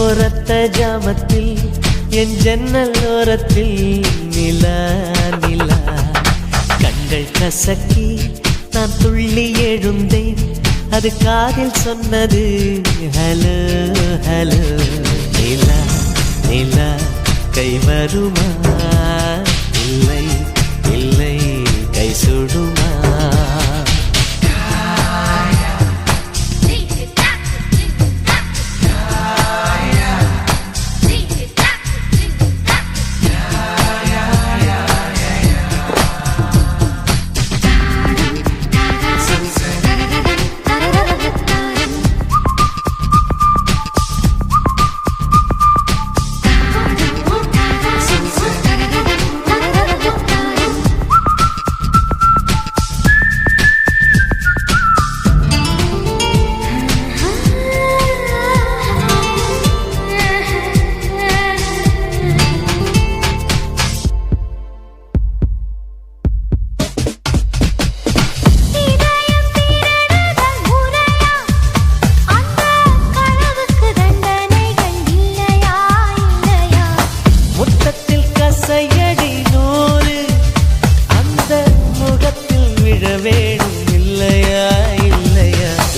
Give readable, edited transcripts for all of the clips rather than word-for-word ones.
ஒரத்த ஜாமத்தில் என் ஜன்னல் ஓரத்தில் நிலா நிலா கண்கள் கசக்கி நான் துள்ளி எழுந்தேன். அது காதில் சொன்னது ஹலோ ஹலோ. நிலா நிலா கை வருமா, இல்லை இல்லை கை சுடுமா?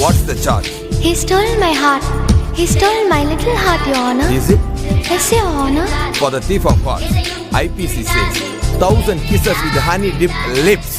What's the charge? He stole my heart. He stole my little heart, Your Honor. Is it? Yes, Your Honor. For the thief of hearts, IPC says 1,000 kisses with honey-dipped lips.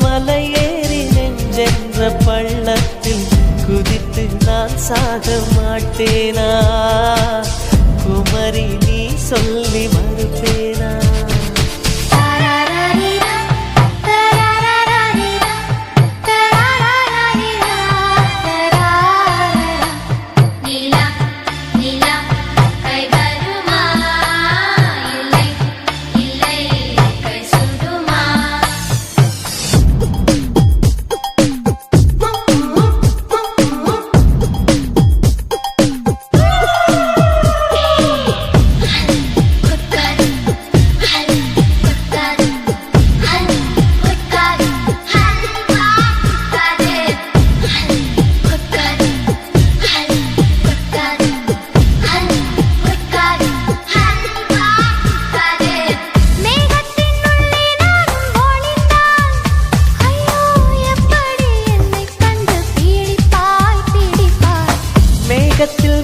மலையேறி நெஞ்சென்ற பள்ளத்தில் குதித்து நான் சாக மாட்டேனா? குமரி நீ சொல்லி மறுப்பேனா?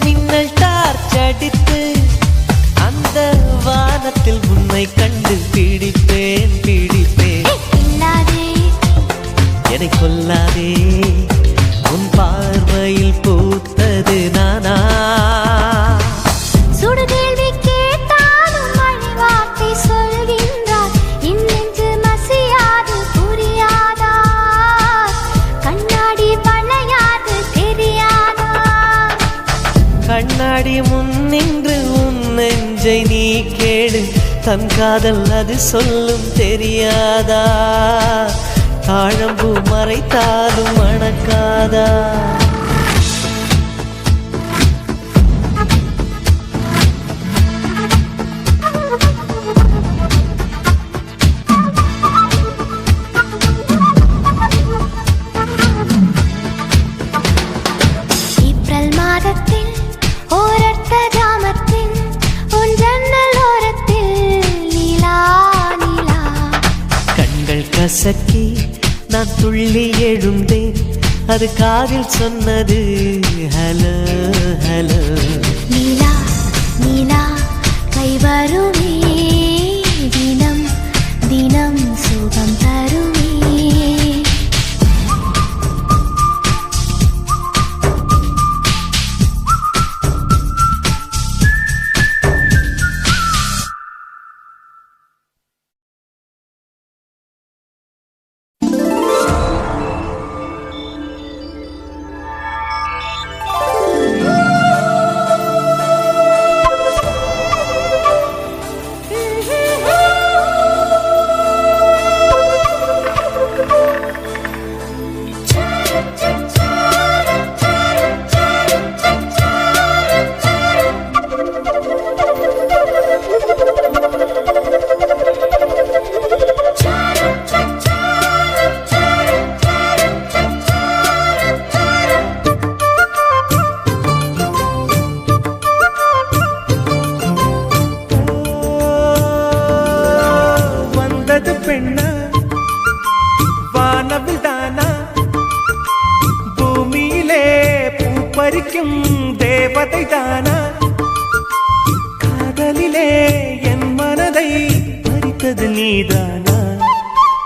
மின்னல் டார்ச் அடித்து அந்த வானத்தில் உன்னை கண்டு பிடிப்பேன் பிடிப்பேன். என்னை கொல்லாதே, உன் பார்வையில் பூத்தது நானா? சுடுகேள்வி கேட்டாலும் மழை வார்த்தை சொல்கின்றார். இன்னென்று மசியாது புரியாதா? கண்ணாடி வளையாது தெரியாதா? கண்ணாடி முன் நின்று உன் நெஞ்சை நீ கேளு, தன் காதல் அது சொல்லும் தெரியாதா? தாழம்பூ மறைத்தாலும் மணக்காதா? ஏப்ரல் மாதத்தில் ஓரத்த ஜாமத்தில் உன் ஜன்னல் ஓரத்தில் நீலா நீலா கண்கள் கசக்கி நான் துள்ளி எழுந்தேன். அது காதில் சொன்னது ஹலோ ஹலோ. நீலா நீலா கை வருமே, தினம் தினம் சுகம் தருமே.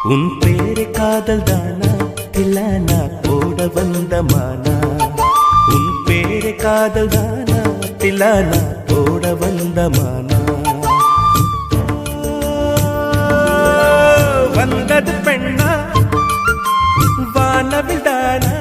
உன் பேரு காதல் தானா தில்லானா போட வந்த மானா உன் பேரு காதல் தானா தில்லானா போட வந்த மானா வந்தது பெண்ணா வானவில் தானா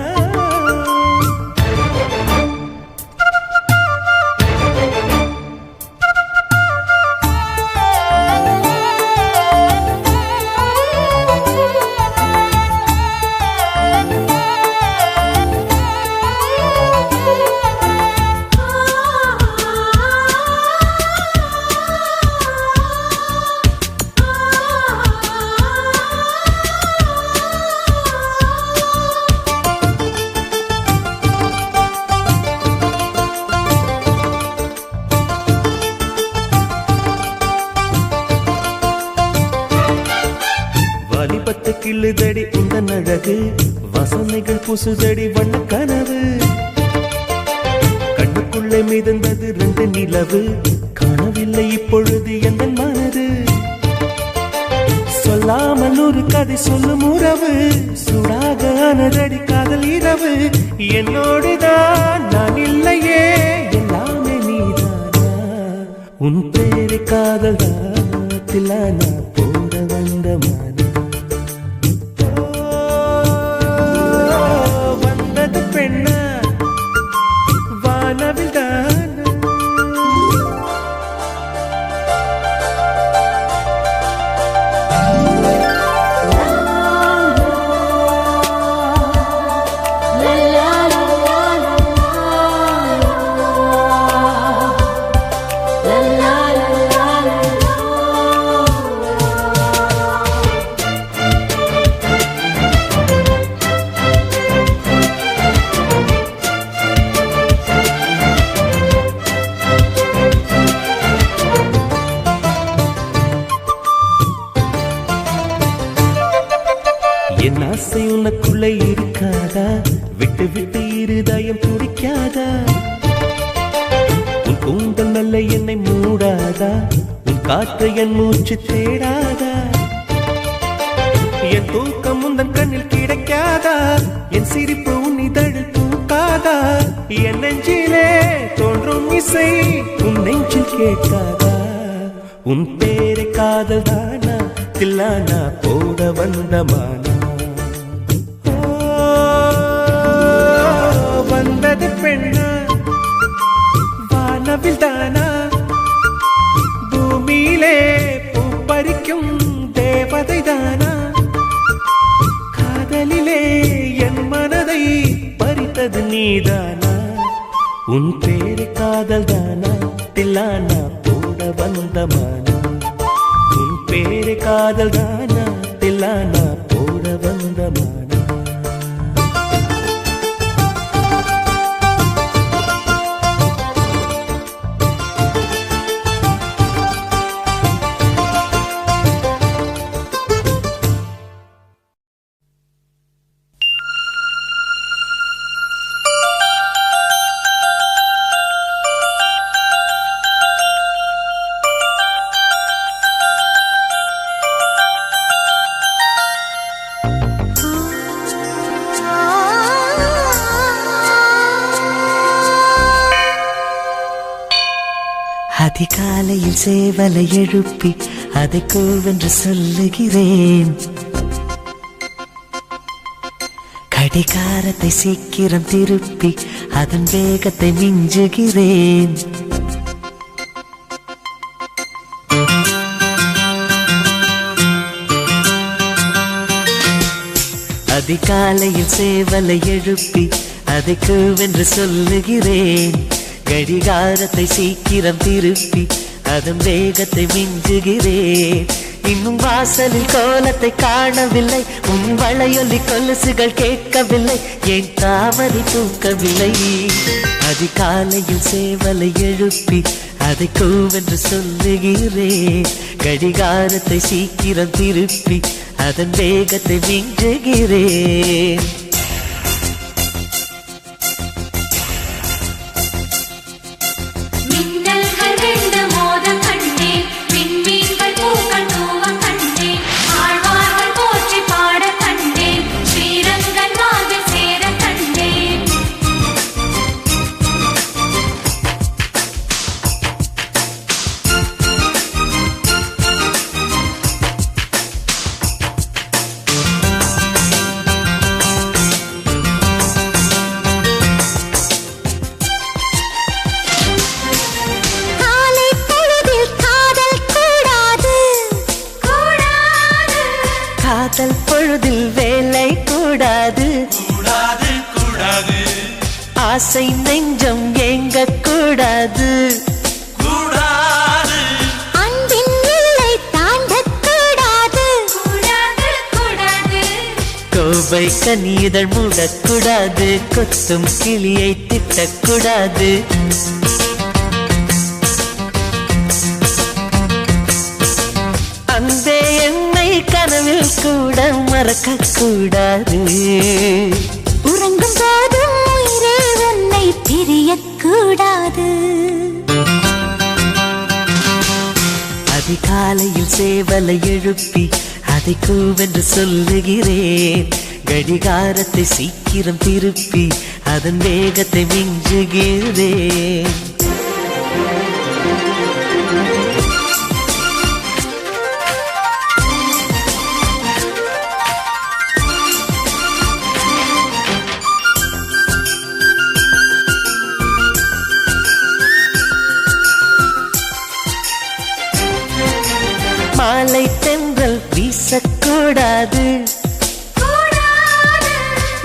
வாலிபத்து கிள்ளுதடி உந்தன் அழகு வசனைகள் புசுதடி வண்ண கனவு கண்ணுக்குள்ளே மிதந்தது 2 நிலவு காணவில்லை இப்பொழுது எந்த மனது சொல்லாமல் ஒரு கதை சொல்லும் உறவு சுடாக ஆனதடி காதல் இரவு என்னோடுதான் நான் இல்லையே எல்லாமே நீதானா உன் பேரு காதல் தில்லானா போட வந்த மானா என் ஆசை உனக்குள்ளே இருக்காதா விட்டு விட்டு இருதயம் துடிக்காதா உன் கூந்தல் நல்ல என்னை மூடாதா உன் காற்று என் மூச்சு தேடாதா என் தூக்கம் உந்தன் கண்ணில் கிடைக்காதா என் சிரிப்பு உன் இதழில் தூக்காதா என் நெஞ்சிலே தோன்றும் இசை உன் நெஞ்சில் கேட்காதா உன் பேரை காதல் தானா தில்லானா போட வந்த மானா வந்தது பெண்ணா வானவில் தானா பூமியிலே பூ பறிக்கும் தேவதை தானா காதலிலே என் மனதை பறித்தது நீதானா உன் பேரு காதல் தானா தில்லானா போட வந்த மானா உன் பேரு காதல் தானா தில்லானா போட வந்த மானா அதிகாலையில் சேவலை எழுப்பி அதை கூவென்று சொல்லுகிறேன் கடிகாரத்தை சீக்கிரம் திருப்பி அதன் வேகத்தை மிஞ்சுகிறேன் அதிகாலையில் சேவலை எழுப்பி அதை கூவென்று சொல்லுகிறேன் கடிகாரத்தை சீக்கிரம் திருப்பி அதன் வேகத்தை மிஞ்சுகிறேன் இன்னும் வாசலில் கோலத்தை காணவில்லை உன் வளையொலி கொலுசுகள் கேட்கவில்லை என் தாமரை தூக்கவில்லை அதிகாலையில் சேவலை எழுப்பி அதை கூவென்று சொல்லுகிறேன் கடிகாரத்தை சீக்கிரம் திருப்பி அதன் வேகத்தை மிஞ்சுகிறேன் மோத கண்டேன் விண்மீன்கள் பூக்கள் தூவ கண்டேன் ஆழ்வார்கள் போற்றி அசல் பொழுதில் வேலை கூடாது, ஆசை நெஞ்சம் ஏங்க கூடாது, அன்பின் எல்லை தாண்டக் கூடாது, கோவை கனிதழ் மூடக்கூடாது, கொத்தும் கிளியை திட்டக்கூடாது. அன்பே என்னை கனவில் கூட மறக்க கூடாது, உறங்கும் போதும் உயிரே உன்னை பிரியக்கூடாது. அதிகாலையில் சேவலை எழுப்பி அதை கூவென்று சொல்லுகிறேன், கடிகாரத்தை சீக்கிரம் திருப்பி அதன் வேகத்தை மிஞ்சுகிறேன். மாலை தென்றல் வீசக்கூடாது,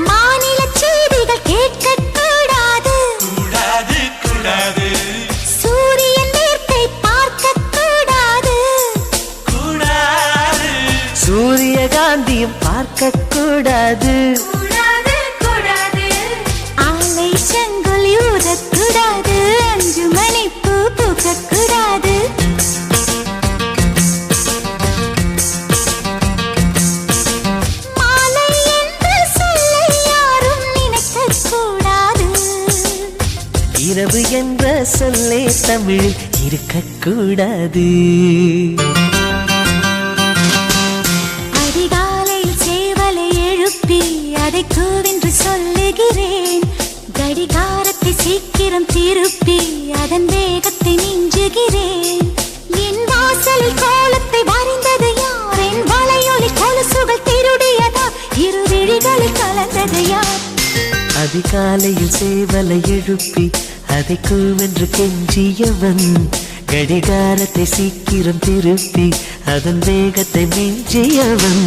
மாநில செய்திகள் கேட்கக்கூடாது, சூரியன் நேர்த்தை பார்க்கக்கூடாது, சூரியகாந்தியும் பார்க்கக்கூடாது, ஆலை செங்கொலி ஊதக்கூடாது, 5 மணி பூ பூக்கக்கூடாது. மாலை என்ற சொல்லை யாரும் நினைக்கக்கூடாது, இரவு என்ற சொல்லே தமிழில் இருக்கக்கூடாது. அதிகாலையில் சேவலை எழுப்பி அதை கூவென்று சொல்லுகிறேன், கடிகாரத்தை சீக்கிரம் திருப்பி அதன் வேகத்தை மிஞ்சுகிறேன். என் வாசலில் கோலத்தை வரைந்தது யார், என் வலையொலி கொலுசுகள் திருடியதா, இரு விழிகளில் கலந்தது யார். அதிகாலையில் சேவலை எழுப்பி அதை கூவென்று கெஞ்சியவன், கடிகாரத்தை சீக்கிரம் திருப்பி அதன் வேகத்தை மிஞ்சியவன்.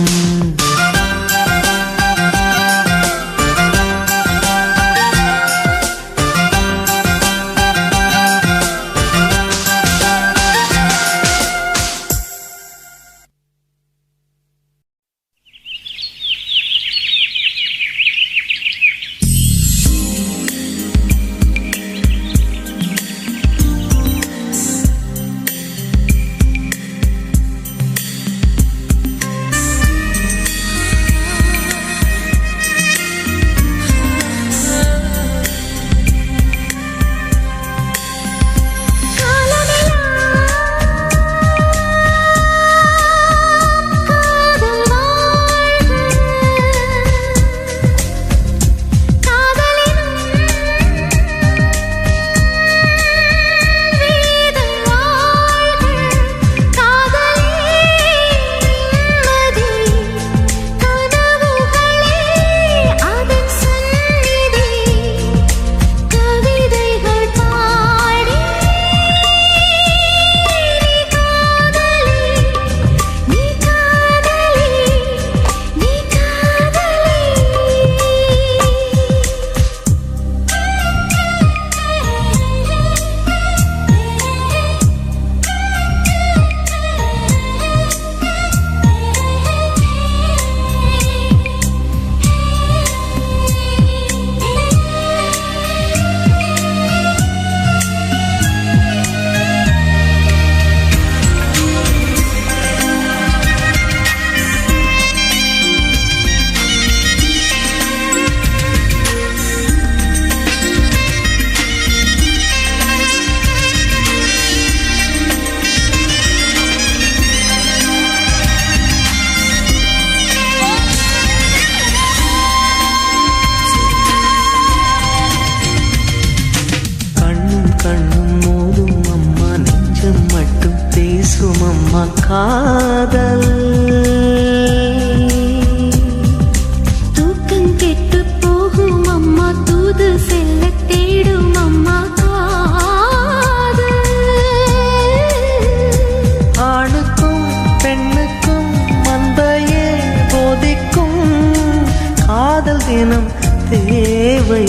தினம் தேவை.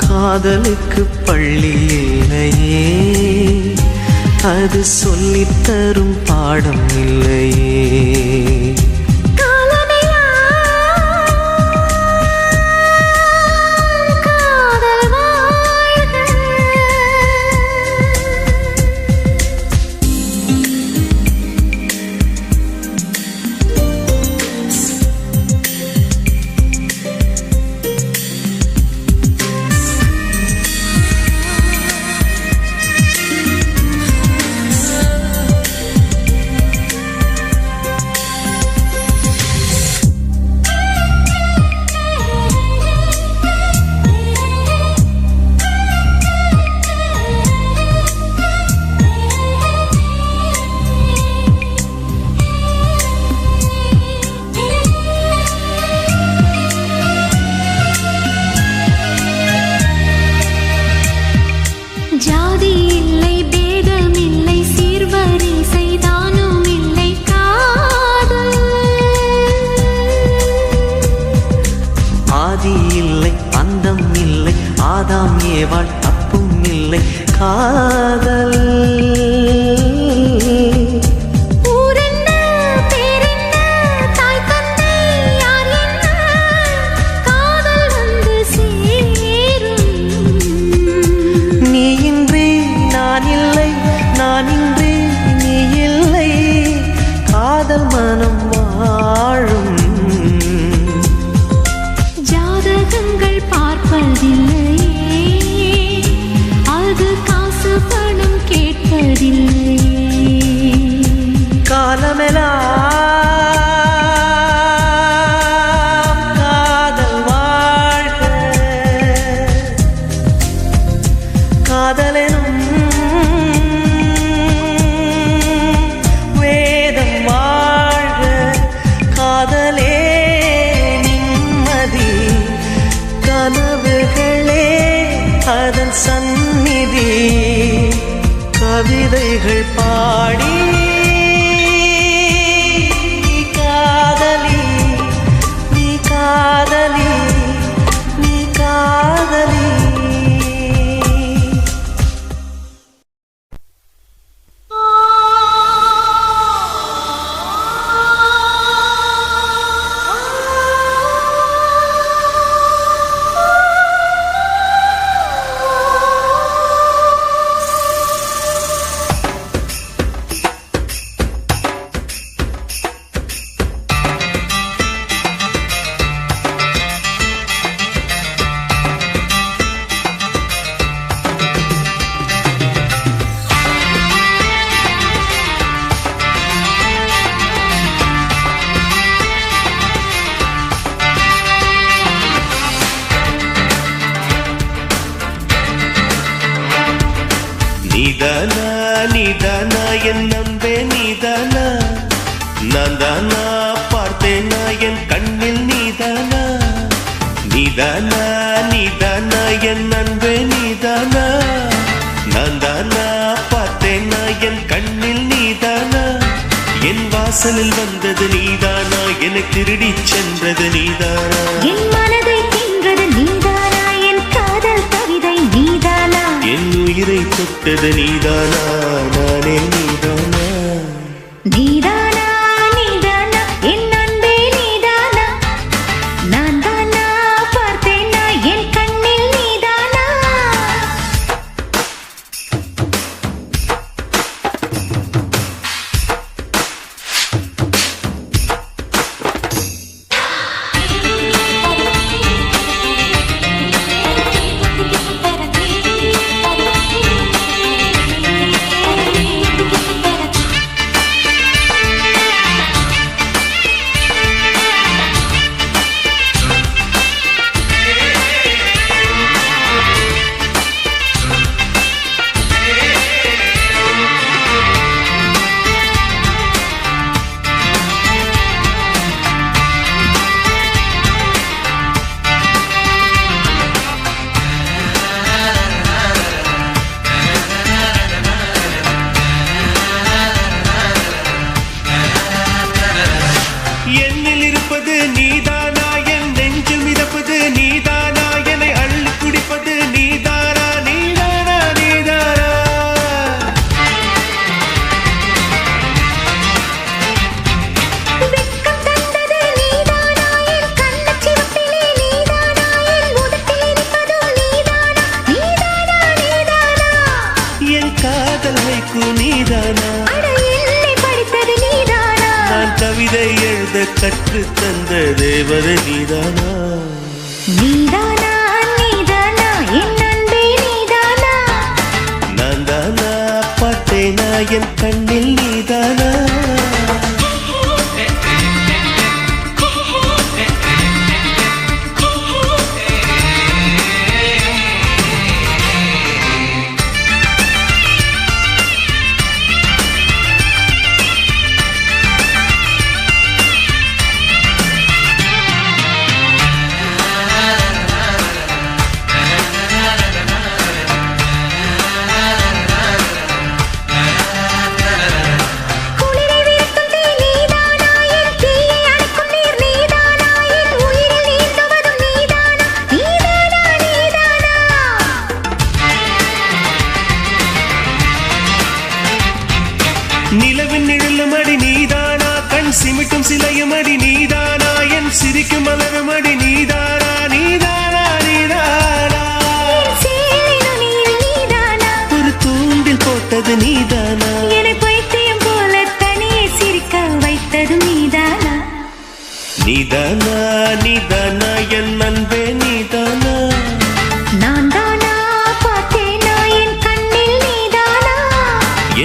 காதலுக்கு பள்ளி இல்லையே, அது சொல்லித் தரும் பாடம் இல்லையே. ஜாதி இல்லை, பேதம் இல்லை, சீர்வரிசை தானும் இல்லை, காதல். ஆதி இல்லை, அந்தம் இல்லை, ஆதாம் ஏவாள் தப்பும் இல்லை, காதல். நானின்றி நீ இல்லை, காதல் மனம் வாழும். ஜாதகங்கள் பார்ப்பதில்லையே, அது காசு பணம் கேட்பதில்லையே. காலமெல்லாம் காதல் வாழ்க, காதலெனும் கனவுகளே அதன் சந்நிதி, கவிதைகள் பாடி நீ காதலி, நீ காதலி, நீ காதலி. நீதானா நீதானா என் நம்பே நீதானா, நான் தானா பார்த்தேனா என் கண்ணில் நீதானா. நீதானா நீதானா என் நம்பே நீதானா, நான் தானா பார்த்தேனா என் கண்ணில் நீதானா. என் வாசலில் வந்தது நீதானா, என்னை திருடி சென்றது நீதானா. என் மனதை தின்றது நீதானா, என் காதல் கவிதை நீதானா. என் உயிரை தொட்டது நீதானா, நானே நீதானா. நீதானா நீதானா என் அன்பே நீதானா, நான் தானா பார்த்தேனா என் கண்ணில் நீதானா. கவிதை எழுத கற்று தந்த தேவதை நீதானா? நீதானா நீதானா என் அன்பே நீதானா? நான் தானா பார்த்தேனா என் கண்ணில் நீதானா? நிலவின் நிழலும் அடி நீதானா? கண் சிமிட்டும் சிலையும் அடி நீதானா? என் சிரிக்கும் மலரும் அடி நீதானா? நீதானா நீதானா? ஒரு தூண்டில் போட்டது நீதானா? என்னை பைத்தியம் போல தனியே சிரிக்க வைத்தது நீதானா? நீதானா நீதானா என் அன்பே நீதானா? நான் தானா பார்த்தேனா என் கண்ணில் நீதானா?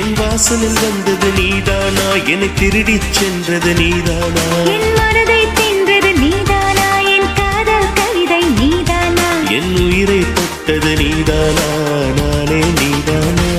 என் வாசலில் வந்தது நீதானா? என்னை திருடிச் சென்றது நீதானா? என் மனதை தின்றது நீதானா? என் காதல் கவிதை நீதானா? என் உயிரை தொட்டது நீதானா? நானே நீதானா?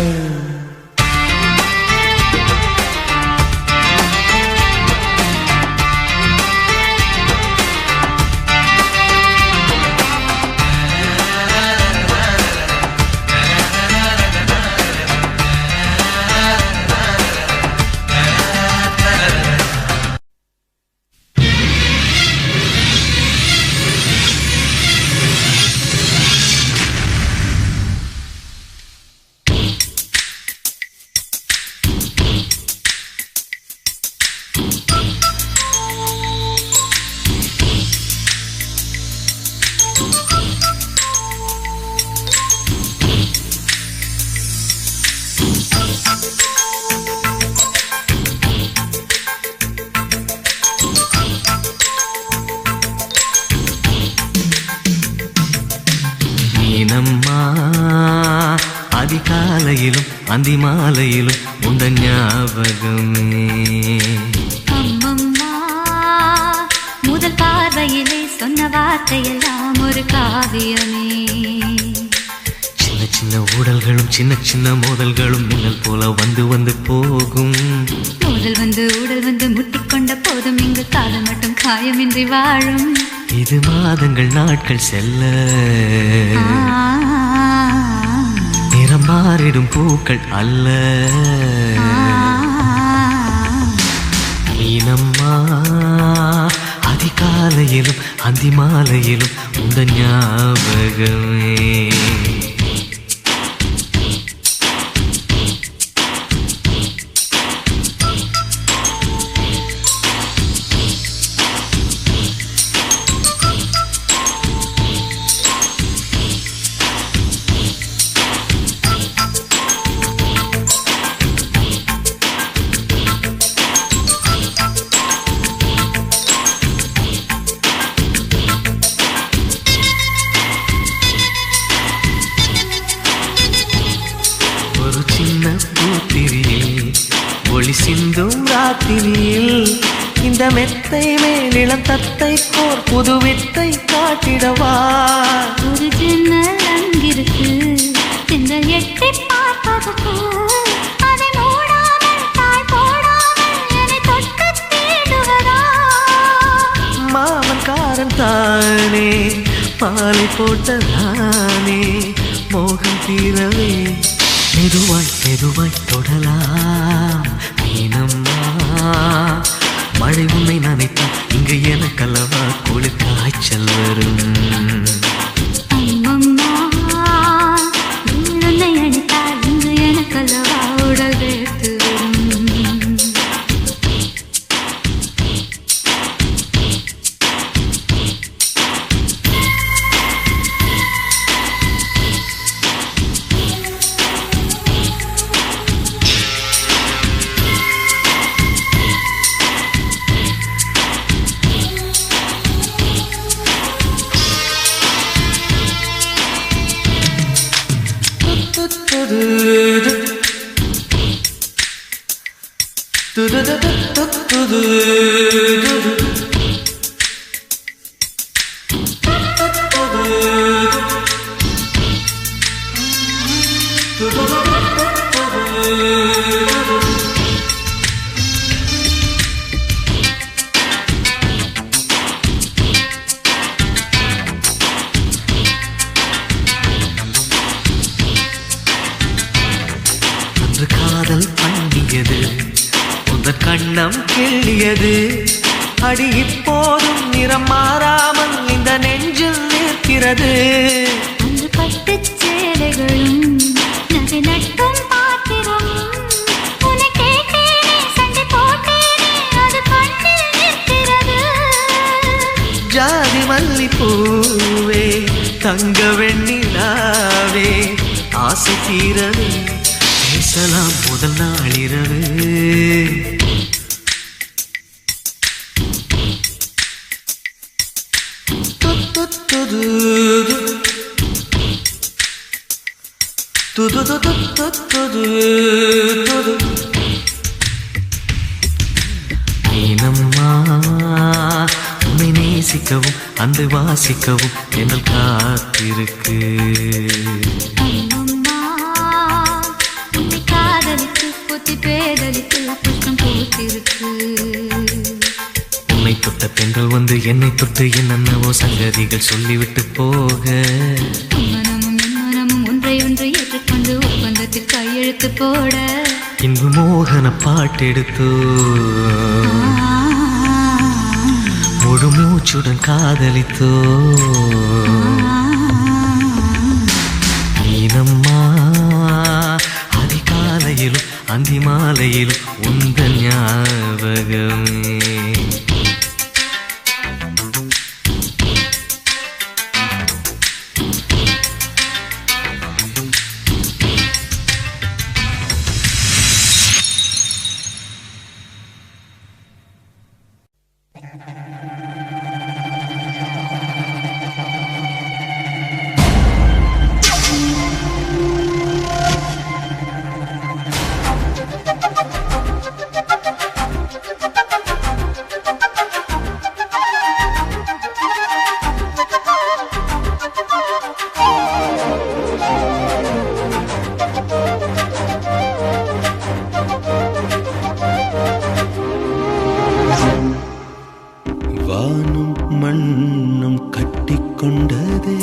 நீனம்மா அதிகாலையிலும் அந்தி மாலையிலும் உந்த ஞாபகமே. அம்மம்மா முதல் பார்வையிலே சொன்ன வார்த்தையெல்லாம் ஒரு காவியமே. சின்ன சின்ன ஊடல்களும் சின்ன சின்ன மோதல்களும் மின்னல் போல வந்து வந்து போகும். முதல் வந்து உடல் வந்து முட்டிக்கொண்ட போதும் இங்கு காதல் மட்டும் காயமின்றி வாழும். இது மாதங்கள் நாட்கள் செல்ல நிறம் மாறிடும் பூக்கள் அல்ல. நீனம்மா அதிகாலையிலும் அந்தி மாலையிலும் உந்த ஞாபகமே. ஒரு சின்ன பூத்திரியில் ஒளி சிந்தும் ராத்திரியில் இந்த மெத்தை மேலிளம் தத்தை போர் புது வித்தை காட்டிடவா. ஒரு ஜன்னல் அங்கிருக்கு சென்றல் எட்டி பார்ப்பதற்கு அதை மூடாமல் தாய் போடாமல் என்னை தொட்டு தேடுவதா. மாமன்காரன் தானே பாலை போட்டதானே மோகம் தீரவே மெதுவாய் மெதுவாய் தொடலாம். நீனம்மா மழை உன்னை நினைத்தால் இங்கு எனக்கல்லவா குளிர் காய்ச்சல் வரும். அம்மம்மா உன்னை அழைத்தால் இங்கு எனக்கல்லவா உடல் வேர்த்து வரும். காதல் பண்ணியது உந்தன் கண்ணம் கிள்ளியது அடி இப்போதும் நிறம் மாறாமல் இந்த நெஞ்சில் நிற்கிறது அன்று பட்டுச் சேலைகளும் நகை நட்டும் பாத்திரம் உன்னை கேட்டேனே சண்டை போட்டேனே அது கண்ணில் நிற்கிறது ஜாதி மல்லிப்பூவே தங்க வெண்ணிலாவே ஆசை தீரவே பேசலாம் முதல் நாளிரவு மீனம்மா உன்னை நேசிக்கவும் அந்த வாசிக்கவும் என்னல் காத்திருக்கு அம்மம்மா உன்னை காதலித்து புத்தி பேதலித்து புஷ்பம் பூத்திருக்கு உன்னை தொட்ட பெண்கள் வந்து என்னை தொட்டு என்னென்னவோ சங்கதிகள் சொல்லிவிட்டு போக மனமும் என் மனமும் ஒன்றை ஒன்று ஏற்றுக்கொண்டு ஒப்பந்தத்தில் கையெழுத்து போட இன்பு மோகன பாட்டெடுத்தோ முழு மூச்சுடன் காதலித்தோ நீனம்மா அதிகாலையிலும் அந்தி மாலையிலும் உந்த ஞாபகமே மண்ணும் கட்டிக்கொண்டதே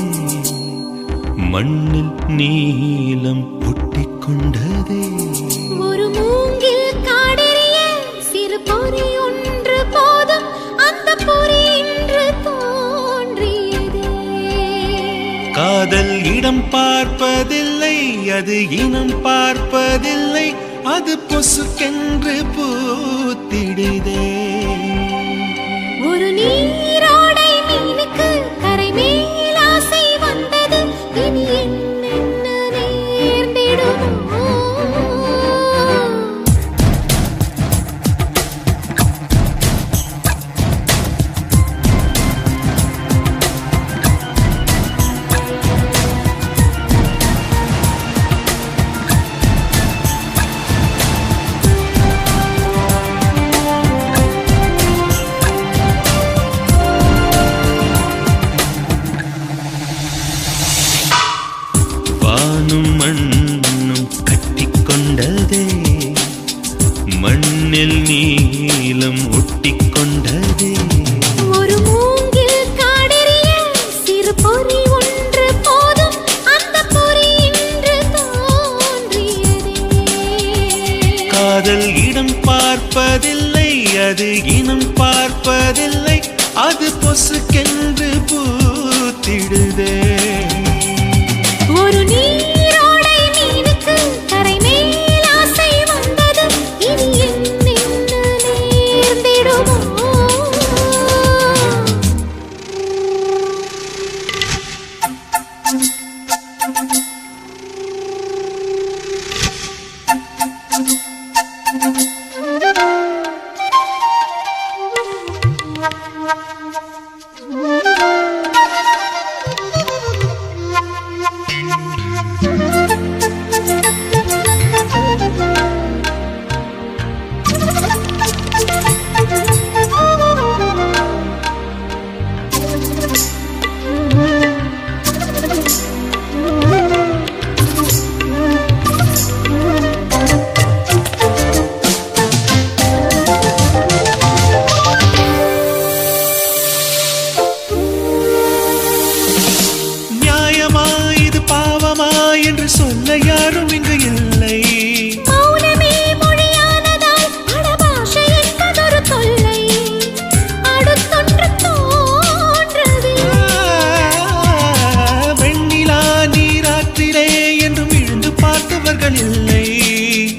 மண்ணில் நீலம் ஒட்டிக்கொண்டதே ஒரு மூங்கில் காடெரிய சிறு பொறி ஒன்று போதும் அந்த பொறி இன்று தோன்றியதே காதல் இடம் பார்ப்பதில்லை அது இனம் பார்ப்பதில்லை அது பொசுக்கென்று பூத்திடுதே ஒரு நீரோடை மீனுக்கு கரை மேல் ஆசை வந்தது இனி என்னென்ன நேர்ந்திடுமோ மண்ணும் கட்டிக்கொண்டதே மண்ணில் நீலம் ஒட்டிக்கொண்டதே ஒரு மூங்கில் காடெரிய சிறு பொறி ஒன்று போதும் அந்த பொறி இன்று தோன்றியதே காதல் இடம் பார்ப்பதில்லை அது இனம் பார்ப்பதில்லை அது பொசுக்கென்று பூத்திடுதே ஒரு நீரோடை மீனுக்கு கரை மேல் ஆசை வந்தது இனி என்னென்ன நேர்ந்திடுமோ என்று சொல்ல யாரும் இங்கு இல்லை. மௌனமே மொழியானதால் அடபாஷை என்பதொரு தொல்லை. அடுத்தொன்று தோன்றவே வெண்ணிலா நீராற்றிலே என்றும் விழுந்து பார்த்தவர்கள் இல்லை.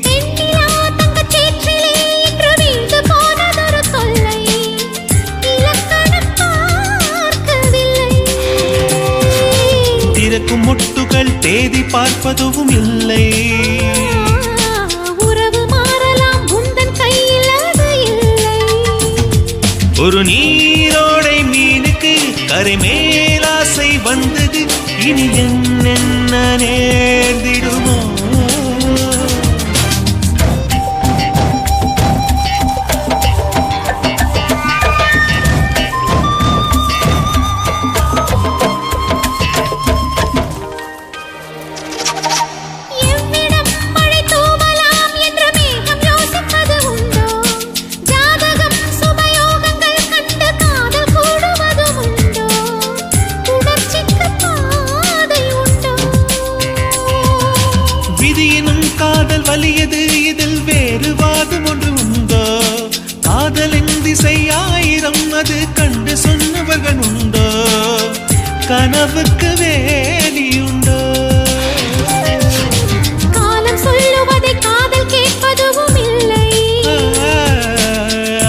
வெண்ணிலா தங்கச்சேற்றிலே என்று வீழ்ந்து போனதொரு தொல்லை. இலக்கணம் பார்க்கவில்லை. திறக்கும் மொட்டுகள் தேதி பார்ப்பதும் இல்லை. உறவு மாறலாம் உந்தன் கையில் அது இல்லை. ஒரு நீரோடை மீனுக்கு கரை மேலாசை வந்தது. இனி என்ன நேர்ந்திடுமோ? எவ்விடம் மழை தூவலாம் என்ற மேகம் யோசிப்பது உண்டோ? ஜாதகம் சுபயோகங்கள் கண்டு காதல் கூடுவதும் உண்டோ? உணர்ச்சிக்கு பாதை உண்டோ? விதியினும் காதல் வலியது, இதில் வேறு வாதம் ஒன்று உண்டோ? காதலின் திசை ஆயிரம், அது கண்டு சொன்னவர்கள் உண்டோ? கனவுக்கு வேலியுண்டோ? காலம் சொல்லுவதை காதல் கேட்பதும் இல்லை.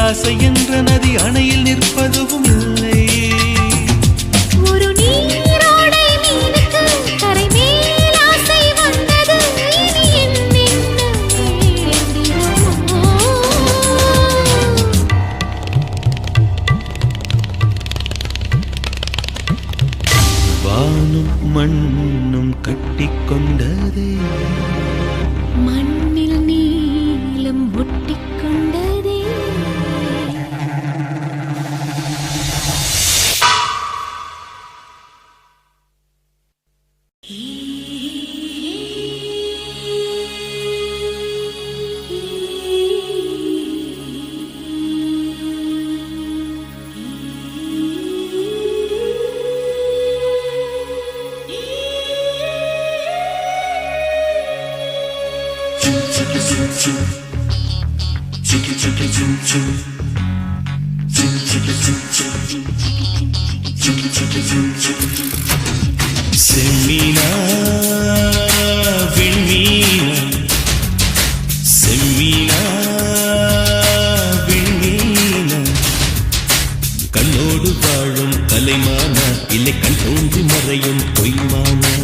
ஆசை என்ற நதி அணையில் நிற்பதும் இல்லை. ஒரு நீரோடை மீனுக்கு கரை மேல் ஆசை வந்தது. இனி என்னென்ன நேர்ந்திடுமோ? வானும் மண்ணும் கட்டிக்கொண்டதே, மண்ணில் நீலம் ஒட்டிக்கொண்டதே. செம்மீனா விண்மீனா, செம்மீனா விண்மீனா, கண்ணோடு வாழும் கலைமானா, இல்லை கண் தோன்றி மறையும் பொய்மானா,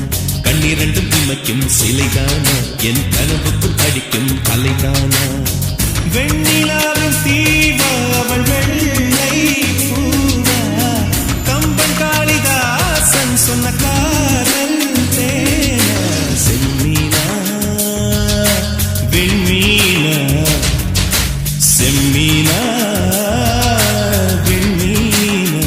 கண்ணிரண்டும் இமைக்கும் சிலைதானா, என் கனவுக்குள் அடிக்கும் கலைதானா? வெண்ணிலாவின் தீவா அவள் வெள்ளை பூவா, கம்பன் காளிதாசன் சொன்ன காதல் தேனா? செம்மீனா விண்மீனா, செம்மீனா விண்மீனா.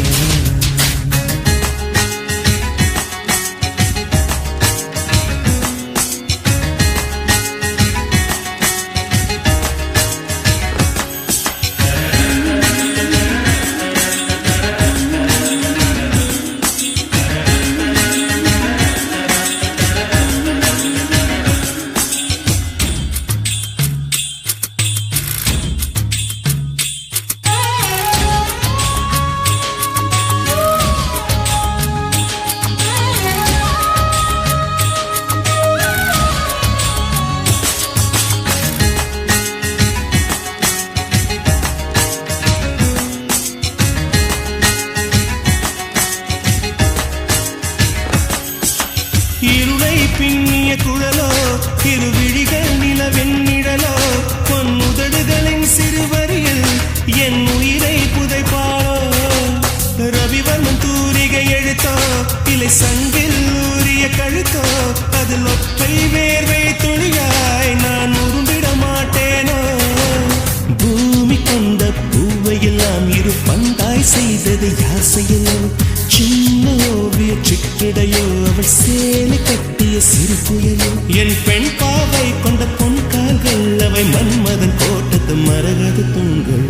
இருளை பின்னிய குழலோ, இருவிழிகள் நிலவெண்ணிடலோ, பொன்னுதடுகளின் சிறுவரியில் என் உயிரை புதைப்பாளோ? ரவிவர்மன் தூரிகை எழுத்தோ, இலை சங்கில் ஊறிய கழுத்தோ, அதில் ஒற்றை வேர்வை துளியாய் நான் உருண்டிட மாட்டேனோ? பூமி கொண்ட பூவையெல்லாம் இரு பந்தாய் செய்தது யார் செய்யலோ? சின்ன ஓவிய சிக்கிடையோ, அவள் சேலை கட்டிய சிறு புயலோ, என் பெண் பாவை கொண்ட பொன் கால்கள், அவை மன்மதன் கோட்டத்து மரகத தூண்கள்.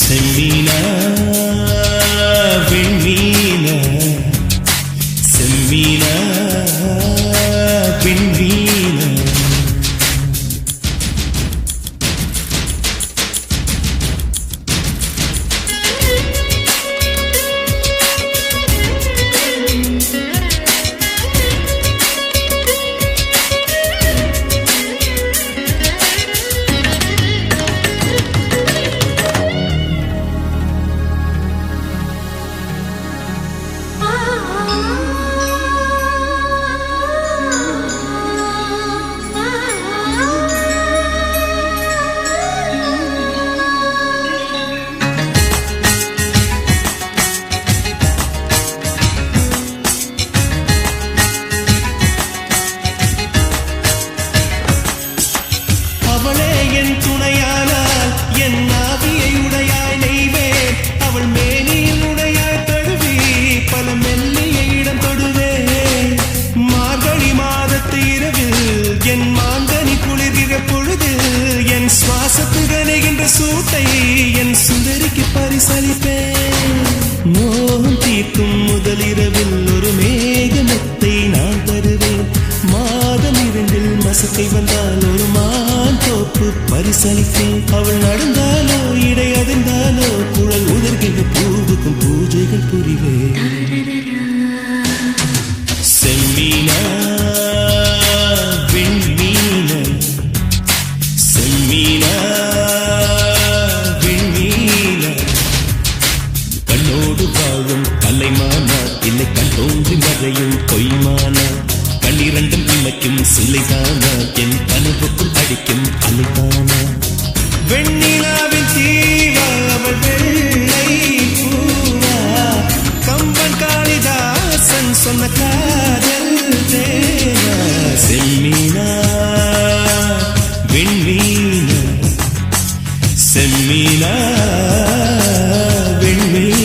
செம்மீனா விண்மீனா, செம்மீனா பரிசளிப்பேன். மோகம் தீர்க்கும் முதலிரவில் ஒரு மேகமத்தை நான் தருவேன். மாதம் 2 மசக்கை வந்தால் ஒரு மான் தோப்பு பரிசளிப்பேன். அவள் நடந்தாலோ இடை அதிர்ந்தாலோ குழல் உதர்கின்ற பூவுக்கும் பூஜைகள் புரிவேன். செம்மீனா வெண்மீன செம்மீனா வெண்மீன கண்ணோடு வாழும் கலைமானா இல்லை கண் தோன்றி மறையும் பொய்மானா கண்ணிரண்டும் இமைக்கும் சிலைதானா என் கனவுக்குள் அடிக்கும் அலைதானா வெண்ணிலாவின் தீவா அவள் வெள்ளை பூவா கம்பன் காளிதாசன் சொன்ன காதல் தேவா செம்மீனா வெண்மீன செம்மீனா வெண்மீன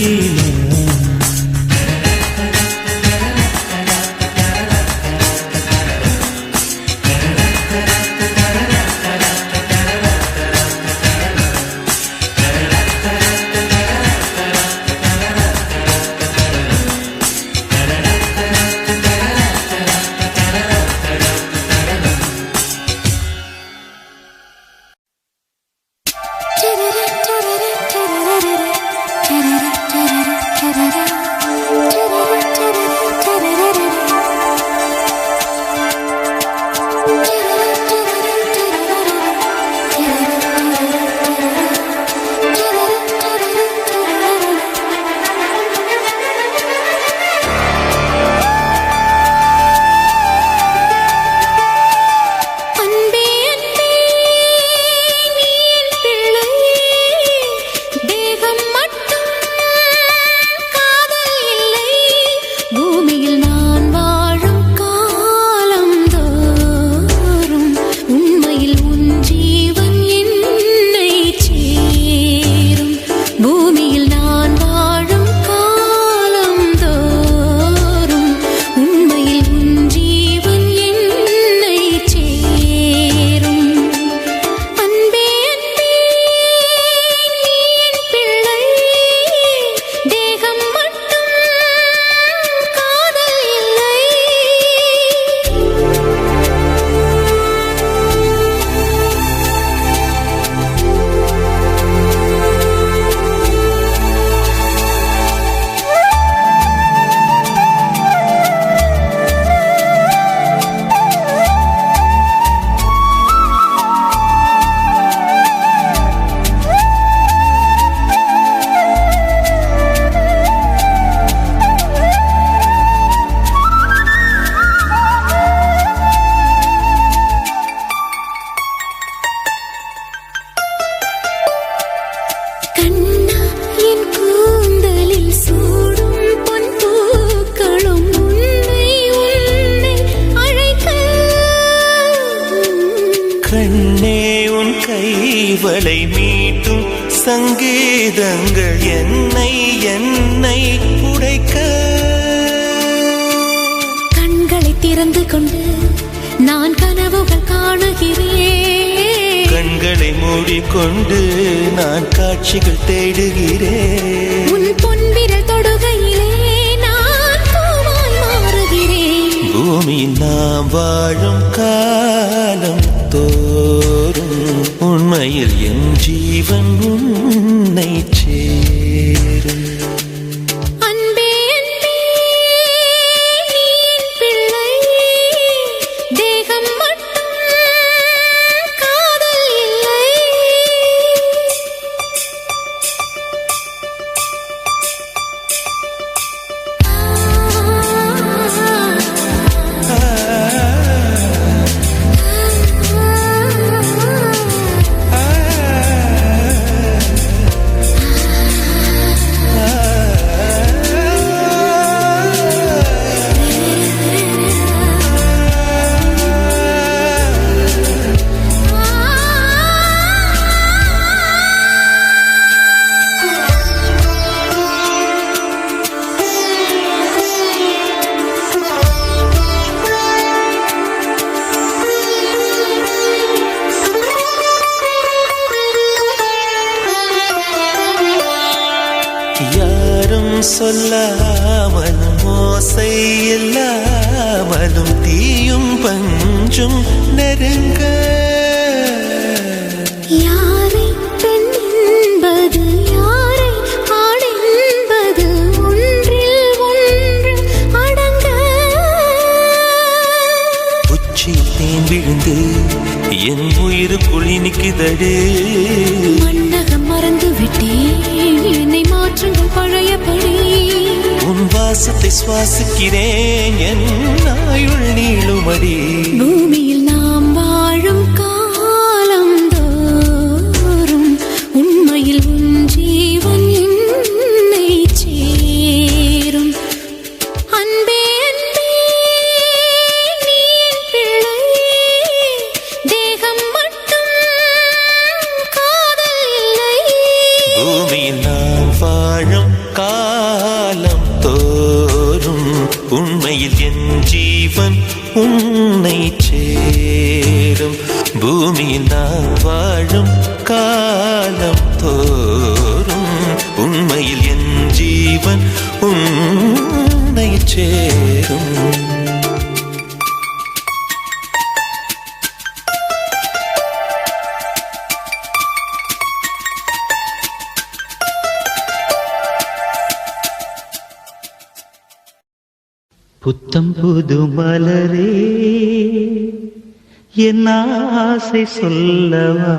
கைவளை மீட்டும் சங்கீதங்கள் என்னை என்னை உடைக்க கண்களை திறந்து கொண்டு நான் கனவுகள் காணுகிறேன். கண்களை மூடிக்கொண்டு நான் காட்சிகள் தேடுகிறேன். உன் பொன்விரல் தொடுகையிலே நான் பூவாய் மாறுகிறேன். பூமியில் நாம் வாழும் காலம் தோறும் உண்மையில் என் ஜீவன் உன்னை சேரும். சொல்லாமலும் ஓசை இல்லாமலும் தீயும் பஞ்சும் நெருங்க யாரை பெண் என்பது யாரை ஆண் என்பது ஒன்றில் ஒன்று அடங்க உச்சி தேன் விழுந்து என் உயிருக்குள் இனிக்குதடே மன்னகம் மறந்து விட்டேன் என்னை மாற்றுங்கள் பழையபடி உன் வாசத்தை சுவாசிக்கிறேன் என் ஆயுள் நீளுமடி பூமியில் நாம் வாழும் காலம் தோறும் உண்மையில் உன் ஜீவன் என்னை சேரும் அன்பே அன்பே நீ என் பிள்ளை தேகம் மட்டும் காதல் இல்லை பூமியில் நாம் வாழும் காலம் தோறும் உண்மையில் என் ஜீவன் உன்னை சேரும் பூமியில் நாம் வாழும் காலம் தோறும் உண்மையில் என் ஜீவன் உன்னை சேரும் புத்தம் புது மலரே என் ஆசை சொல்லவா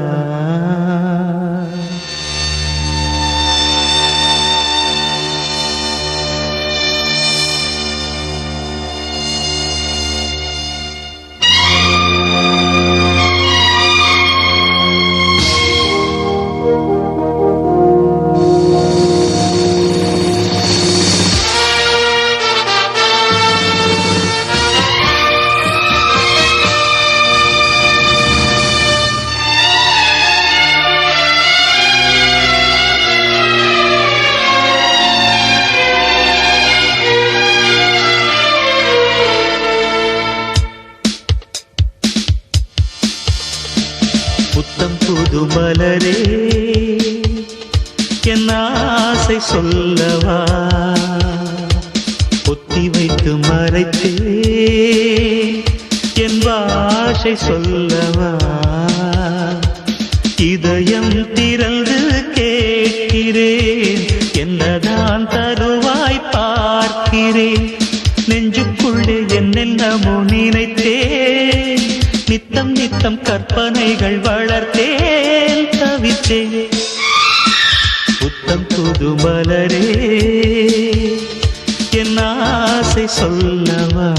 புத்தம் புது மலரே என் ஆசை சொல்லவா பொத்தி வைத்து மறைத்தே என் பாஷை சொல்லவா இதயம் திறந்து கேட்கிறேன் என்னதான் தருவாய் பார்க்கிறேன் நெஞ்சுக்குள்ளே என்னென்னமோ நினைத்தேன் நித்தம் நித்தம் கற்பனைகள் வளர்த்தேன் தவித்தேன் புத்தம் புது மலரே என் ஆசை சொல்லவா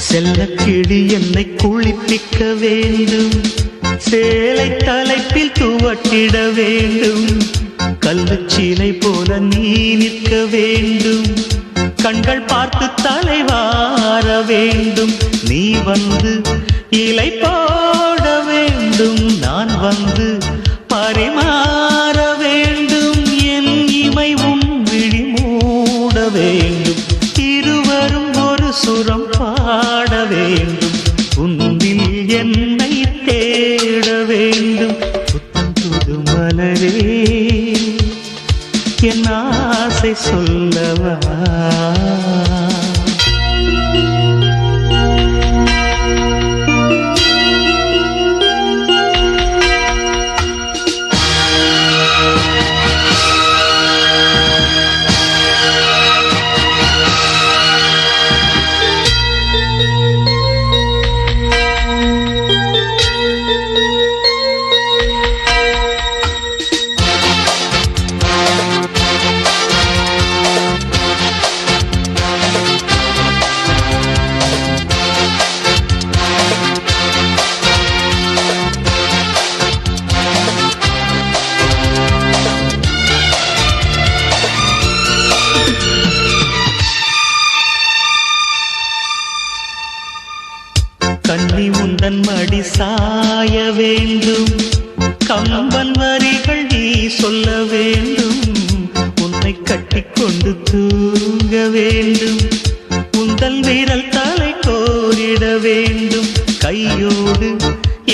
செல்லக்கிளி என்னை குளிப்பிக்க வேண்டும் சேலை தலைப்பில் துவட்டிட வேண்டும் கல்லுச்சீலை போல நீ நிற்க வேண்டும் கண்கள் பார்த்து தலைவார வேண்டும் நீ வந்து இலை போட வேண்டும் நான் வந்து பரிமாற வேண்டும் என் இமை உன் விழி மூட வேண்டும் இருவரும் ஒரு சுரம் பாட வேண்டும் உன்னில் என்னை தேட வேண்டும் புத்தம் புது மலரே என் ஆசை சொல்லவா கண்ணி உந்தன் மடி சாய வேண்டும், கம்பன் வரிகள் நீ சொல்ல வேண்டும், உன்னை கட்டிக்கொண்டு தூங்க வேண்டும், உந்தல் விரல் தலை கோரிட வேண்டும், கையோடு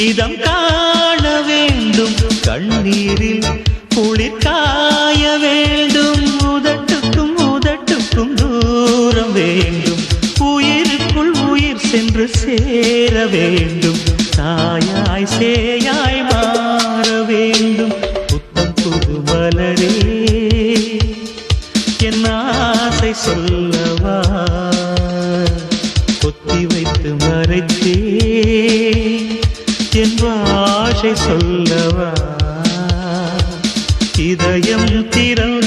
இதம் காண வேண்டும், கண்ணீரில் குளிர் காய வேண்டும், உதட்டுக்கும் உதட்டுக்கும் தூரம் வேண்டும், உயிருக்குள் உயிர் சென்று சேர வேண்டும், தாயாய் சேயாய் மாற வேண்டும். புத்தம் புது மலரே என் ஆசை சொல்லவா, கொத்தி வைத்து மறைத்தே என் ஆசை சொல்லவா, இதயம் திறந்த